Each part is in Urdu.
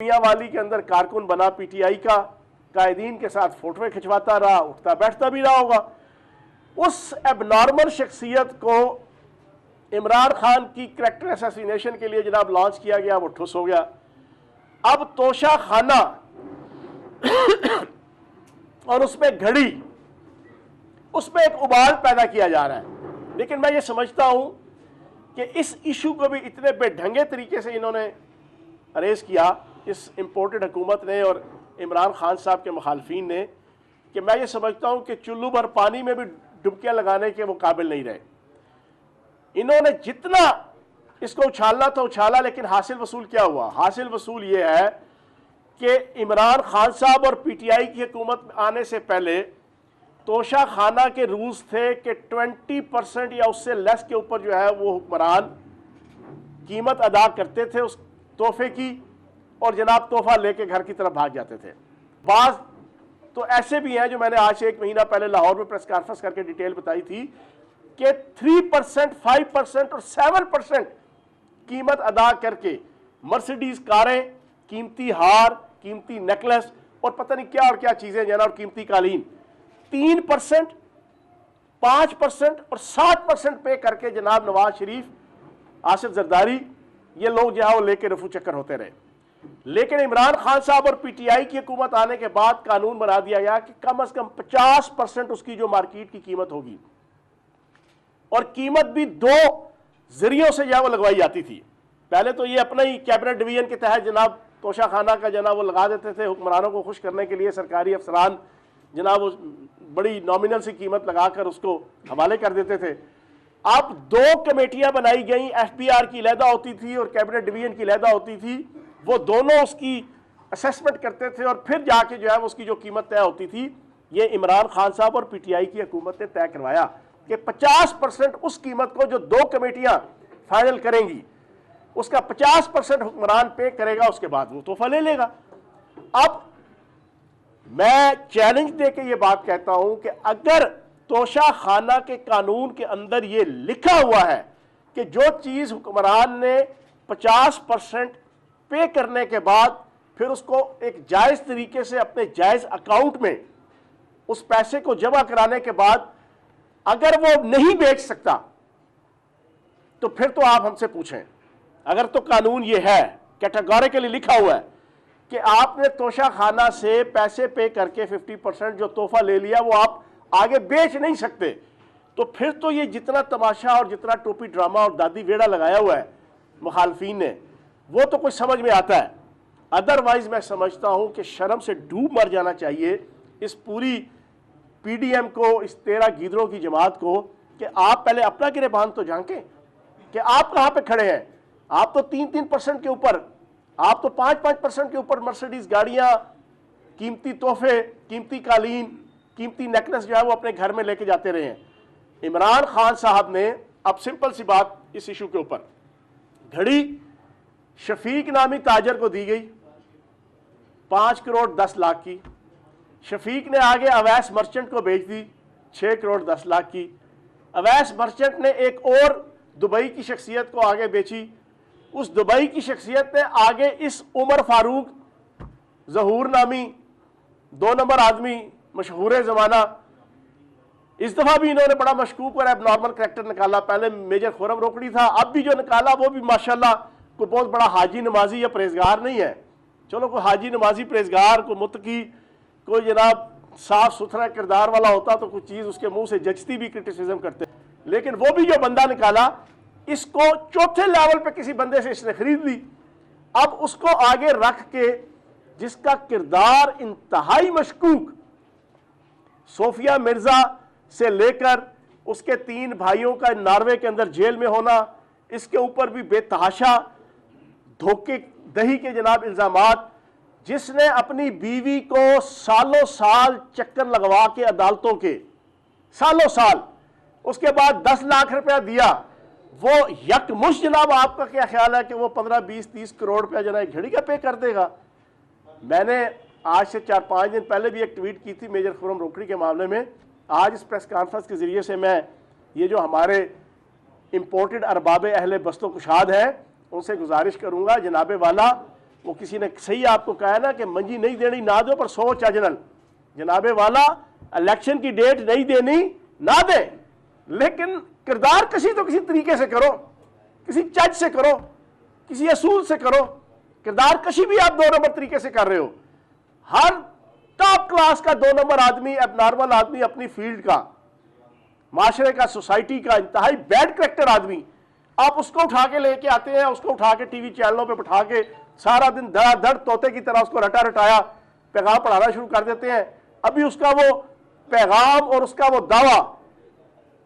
میاں والی کے اندر کارکن بنا پی ٹی آئی کا، قائدین کے ساتھ فوٹویں کھنچواتا رہا، اٹھتا بیٹھتا بھی رہا ہوگا۔ اس ایب نارمل شخصیت کو عمران خان کی کریکٹر اسیسینیشن کے لیے جناب لانچ کیا گیا، وہ ٹھس ہو گیا۔ اب توشہ خانہ اور اس میں گھڑی، اس میں ایک ابال پیدا کیا جا رہا ہے۔ لیکن میں یہ سمجھتا ہوں کہ اس ایشو کو بھی اتنے بے ڈھنگے طریقے سے انہوں نے اریز کیا، اس امپورٹڈ حکومت نے اور عمران خان صاحب کے مخالفین نے، کہ میں یہ سمجھتا ہوں کہ چلو بھر پانی میں بھی ڈبکیاں لگانے کے وہ قابل نہیں رہے۔ انہوں نے جتنا اس کو اچھالنا تھا اچھالا، لیکن حاصل وصول کیا ہوا؟ حاصل وصول یہ ہے کہ عمران خان صاحب اور پی ٹی آئی کی حکومت آنے سے پہلے توشہ خانہ کے رولز تھے کہ 20% یا اس سے لیس کے اوپر جو ہے وہ حکمران قیمت ادا کرتے تھے اس تحفے کی، اور جناب تحفہ لے کے گھر کی طرف بھاگ جاتے تھے۔ بعض تو ایسے بھی ہیں جو میں نے آج سے 1 مہینہ پہلے لاہور میں پریس کانفرنس کر کے ڈیٹیل بتائی تھی کہ 3%، 5% اور 7% قیمت ادا کر کے مرسیڈیز کاریں، قیمتی ہار، قیمتی نیکلس اور پتہ نہیں کیا اور کیا چیزیں جناب، اور قیمتی قالین 3%، 5% اور 7% پے کر کے جناب نواز شریف، آصف زرداری، یہ لوگ جو ہے وہ لے کے رفو چکر ہوتے رہے۔ لیکن عمران خان صاحب اور پی ٹی آئی کی حکومت آنے کے بعد قانون بنا دیا گیا کہ کم از کم 50% اس کی جو مارکیٹ کی قیمت ہوگی، اور قیمت بھی 2 ذریعوں سے جو ہے وہ لگوائی جاتی تھی۔ پہلے تو یہ اپنا ہی کیبنٹ ڈویژن کے تحت جناب توشہ خانہ کا جناب وہ لگا دیتے تھے، حکمرانوں کو خوش کرنے کے لیے سرکاری افسران جناب بڑی نامنل سی قیمت لگا کر اس کو حوالے کر دیتے تھے۔ اب 2 کمیٹیاں بنائی گئیں، ایف پی آر کی علیحدہ ہوتی تھی اور کیبنٹ ڈویژن کی علیحدہ ہوتی تھی، وہ دونوں اس کی اسیسمنٹ کرتے تھے اور پھر جا کے جو ہے اس کی جو قیمت طے ہوتی تھی۔ یہ عمران خان صاحب اور پی ٹی آئی کی حکومت نے طے کروایا کہ 50% اس قیمت کو جو 2 کمیٹیاں فائنل کریں گی، اس کا 50% حکمران پے کرے گا، اس کے بعد وہ تحفہ لے لے گا۔ اب میں چیلنج دے کے یہ بات کہتا ہوں کہ اگر توشہ خانہ کے قانون کے اندر یہ لکھا ہوا ہے کہ جو چیز حکمران نے 50% پے کرنے کے بعد پھر اس کو ایک جائز طریقے سے اپنے جائز اکاؤنٹ میں اس پیسے کو جمع کرانے کے بعد اگر وہ نہیں بیچ سکتا، تو پھر تو آپ ہم سے پوچھیں۔ اگر تو قانون یہ ہے، کیٹاگوریکلی لکھا ہوا ہے کہ آپ نے توشہ خانہ سے پیسے پے کر کے 50% جو تحفہ لے لیا وہ آپ آگے بیچ نہیں سکتے، تو پھر تو یہ جتنا تماشا اور جتنا ٹوپی ڈرامہ اور دادی ویڑا لگایا ہوا ہے مخالفین نے، وہ تو کچھ سمجھ میں آتا ہے۔ ادروائز میں سمجھتا ہوں کہ شرم سے ڈوب مر جانا چاہیے اس پوری پی ڈی ایم کو، اس 13 گیدڑوں کی جماعت کو، کہ آپ پہلے اپنا گریبان تو جھانکیں کہ آپ کہاں پہ کھڑے ہیں۔ آپ تو 3% کے اوپر، آپ تو 5% کے اوپر مرسیڈیز گاڑیاں، قیمتی تحفے، قیمتی قالین، قیمتی نیکلس جو ہے وہ اپنے گھر میں لے کے جاتے رہے ہیں۔ عمران خان صاحب نے اب سمپل سی بات اس ایشو کے اوپر، گھڑی شفیق نامی تاجر کو دی گئی 5 کروڑ 10 لاکھ کی، شفیق نے آگے اویس مرچنٹ کو بیچ دی 6 کروڑ 10 لاکھ کی، اویس مرچنٹ نے ایک اور دبئی کی شخصیت کو آگے بیچی، اس دبئی کی شخصیت نے آگے اس عمر فاروق ظہور نامی 2 نمبر آدمی مشہور زمانہ، اس دفعہ بھی انہوں نے بڑا مشکوک اور ایب نارمل کریکٹر نکالا۔ پہلے میجر خرم روکڑی تھا، اب بھی جو نکالا وہ بھی ماشاءاللہ کوئی بہت بڑا حاجی نمازی یا پرہیزگار نہیں ہے۔ چلو کوئی حاجی نمازی پرہیزگار، کوئی متقی، کوئی جناب صاف ستھرا کردار والا ہوتا تو کوئی چیز اس کے منہ سے جچتی بھی، کرٹیسزم کرتے، لیکن وہ بھی جو بندہ نکالا، اس کو چوتھے لیول پہ کسی بندے سے اس نے خرید لی۔ اب اس کو آگے رکھ کے جس کا کردار انتہائی مشکوک، صوفیہ مرزا سے لے کر اس کے 3 بھائیوں کا ناروے کے اندر جیل میں ہونا، اس کے اوپر بھی بے تحاشا دھوکے دہی کے جناب الزامات، جس نے اپنی بیوی کو سالوں سال چکر لگوا کے عدالتوں کے، سالوں سال، اس کے بعد 10 لاکھ روپیہ دیا، وہ یک مش جناب آپ کا کیا خیال ہے کہ وہ 15 20 30 کروڑ روپیہ جناب گھڑی کا پے کر دے گا؟ میں نے آج سے 4-5 دن پہلے بھی ایک ٹویٹ کی تھی میجر خرم روکڑی کے معاملے میں۔ آج اس پریس کانفرنس کے ذریعے سے میں یہ جو ہمارے امپورٹڈ ارباب اہل بست و کشاد ہیں ان سے گزارش کروں گا، جناب والا وہ کسی نے صحیح آپ کو کہا نا کہ منجی نہیں دینی نہ دو پر سوچ اجنل، جناب والا الیکشن کی ڈیٹ نہیں دینی نہ دیں، لیکن کردار کشی تو کسی طریقے سے کرو، کسی چج سے کرو، کسی اصول سے کرو۔ کردار کشی بھی آپ 2 نمبر طریقے سے کر رہے ہو۔ ہر ٹاپ کلاس کا 2 نمبر آدمی، اب نارمل آدمی، اپنی فیلڈ کا، معاشرے کا، سوسائٹی کا انتہائی بیڈ کریکٹر آدمی، آپ اس کو اٹھا کے لے کے آتے ہیں، اس کو اٹھا کے ٹی وی چینلوں پہ بٹھا کے سارا دن دھڑا دھڑ طوطے کی طرح اس کو رٹا رٹایا پیغام پڑھانا شروع کر دیتے ہیں۔ ابھی اس کا وہ پیغام اور اس کا وہ دعویٰ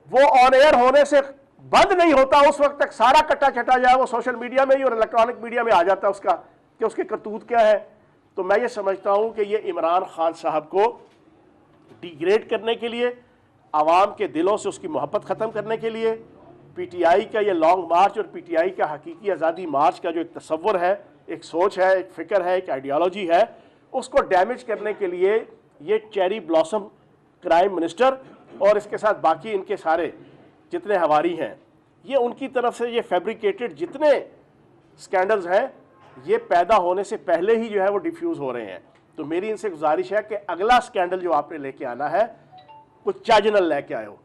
وہ آن ایئر ہونے سے بند نہیں ہوتا، اس وقت تک سارا کٹا چھٹا جائے وہ سوشل میڈیا میں ہی اور الیکٹرانک میڈیا میں آ جاتا ہے اس کا کہ اس کے کرتوت کیا ہے۔ تو میں یہ سمجھتا ہوں کہ یہ عمران خان صاحب کو ڈی گریڈ کرنے کے لیے، عوام کے دلوں سے اس کی محبت ختم کرنے کے لیے، پی ٹی آئی کا یہ لانگ مارچ اور پی ٹی آئی کا حقیقی آزادی مارچ کا جو ایک تصور ہے، ایک سوچ ہے، ایک فکر ہے، ایک آئیڈیالوجی ہے، اس کو ڈیمیج کرنے کے لیے یہ چیری بلاسم کرائم منسٹر اور اس کے ساتھ باقی ان کے سارے جتنے ہواری ہیں، یہ ان کی طرف سے یہ فیبریکیٹڈ جتنے سکینڈلز ہیں یہ پیدا ہونے سے پہلے ہی جو ہے وہ ڈیفیوز ہو رہے ہیں۔ تو میری ان سے گزارش ہے کہ اگلا سکینڈل جو آپ نے لے کے آنا ہے کوئی چاجنل لے کے آئے ہو،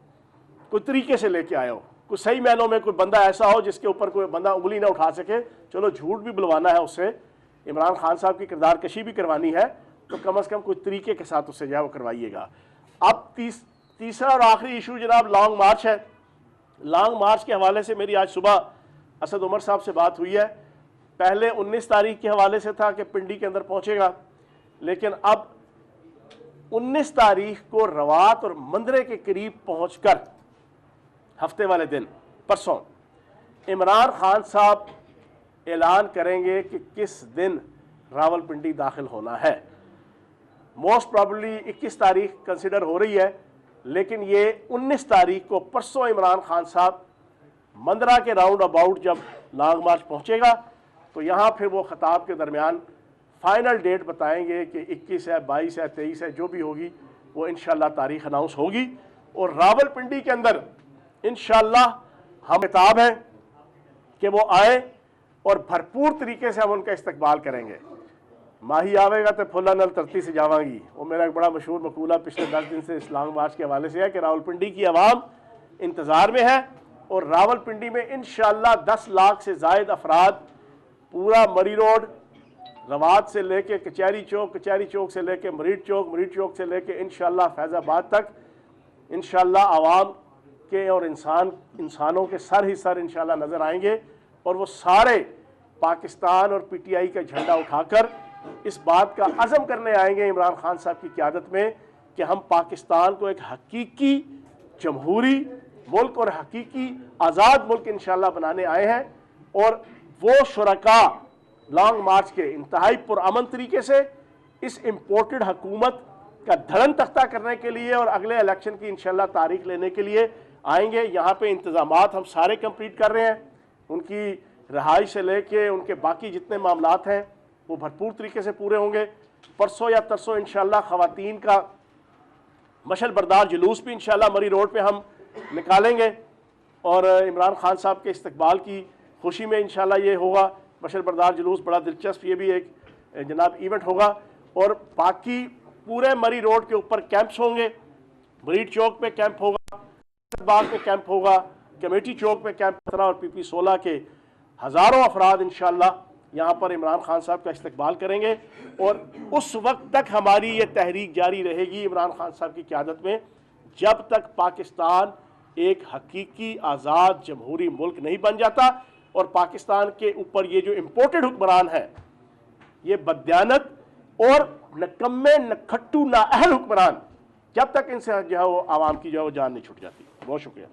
کوئی طریقے سے لے کے آئے ہو، کوئی صحیح معنوں میں کوئی بندہ ایسا ہو جس کے اوپر کوئی بندہ انگلی نہ اٹھا سکے۔ چلو جھوٹ بھی بلوانا ہے اس سے، عمران خان صاحب کی کردار کشی بھی کوانی ہے تو کم از کم کوئی طریقے کے ساتھ اس سے جو ہے وہ کروائیے گا۔ اب تیسرا اور آخری ایشو جناب لانگ مارچ ہے۔ لانگ مارچ کے حوالے سے میری آج صبح اسد عمر صاحب سے بات ہوئی ہے۔ پہلے 19 تاریخ کے حوالے سے تھا کہ پنڈی کے اندر پہنچے گا، لیکن اب 19 تاریخ کو روات اور مندرے کے قریب پہنچ کر ہفتے والے دن پرسوں عمران خان صاحب اعلان کریں گے کہ کس دن راول پنڈی داخل ہونا ہے۔ موسٹ پرابلی 21 تاریخ کنسیڈر ہو رہی ہے، لیکن یہ 19 تاریخ کو پرسوں عمران خان صاحب مندرہ کے راؤنڈ اباؤٹ جب لانگ مارچ پہنچے گا تو یہاں پھر وہ خطاب کے درمیان فائنل ڈیٹ بتائیں گے کہ 21 ہے، 22 ہے، 23 ہے، جو بھی ہوگی وہ انشاءاللہ تاریخ اناؤنس ہوگی۔ اور راول پنڈی کے اندر انشاءاللہ ہم خطاب ہیں کہ وہ آئیں اور بھرپور طریقے سے ہم ان کا استقبال کریں گے۔ ماہی آوے گا تو پھلا نل ترتی سے جاواں گی، وہ میرا ایک بڑا مشہور مقولہ پچھلے 10 دن سے اس لانگ مارچ کے حوالے سے ہے کہ راول پنڈی کی عوام انتظار میں ہے اور راول پنڈی میں انشاءاللہ 10 لاکھ سے زائد افراد پورا مری روڈ، روات سے لے کے کچہری چوک، کچہری چوک سے لے کے مریٹ چوک، مریٹ چوک سے لے کے انشاءاللہ فیض آباد تک انشاءاللہ عوام کے اور انسانوں کے سر ہی سر انشاءاللہ نظر آئیں گے، اور وہ سارے پاکستان اور پی ٹی آئی کا جھنڈا اٹھا کر اس بات کا عزم کرنے آئیں گے عمران خان صاحب کی قیادت میں کہ ہم پاکستان کو ایک حقیقی جمہوری ملک اور حقیقی آزاد ملک انشاءاللہ بنانے آئے ہیں۔ اور وہ شرکاء لانگ مارچ کے انتہائی پرامن طریقے سے اس امپورٹڈ حکومت کا دھڑن تختہ کرنے کے لیے اور اگلے الیکشن کی انشاءاللہ تاریخ لینے کے لیے آئیں گے۔ یہاں پہ انتظامات ہم سارے کمپلیٹ کر رہے ہیں، ان کی رہائش سے لے کے ان کے باقی جتنے معاملات ہیں وہ بھرپور طریقے سے پورے ہوں گے۔ پرسوں یا ترسوں انشاءاللہ خواتین کا مشعل بردار جلوس بھی انشاءاللہ مری روڈ پہ ہم نکالیں گے اور عمران خان صاحب کے استقبال کی خوشی میں انشاءاللہ یہ ہوگا مشعل بردار جلوس، بڑا دلچسپ یہ بھی ایک جناب ایونٹ ہوگا۔ اور باقی پورے مری روڈ کے اوپر کیمپس ہوں گے، مریٹ چوک پہ کیمپ ہوگا، باغ پہ کیمپ ہوگا، کمیٹی چوک پہ کیمپ اور پی پی 16 کے ہزاروں افراد انشاءاللہ یہاں پر عمران خان صاحب کا استقبال کریں گے۔ اور اس وقت تک ہماری یہ تحریک جاری رہے گی عمران خان صاحب کی قیادت میں جب تک پاکستان ایک حقیقی آزاد جمہوری ملک نہیں بن جاتا اور پاکستان کے اوپر یہ جو امپورٹڈ حکمران ہے، یہ بددیانت اور نکمے نکھٹو نااہل حکمران، جب تک ان سے جو ہے وہ عوام کی جو ہے وہ جان نہیں چھوٹ جاتی۔ بہت شکریہ۔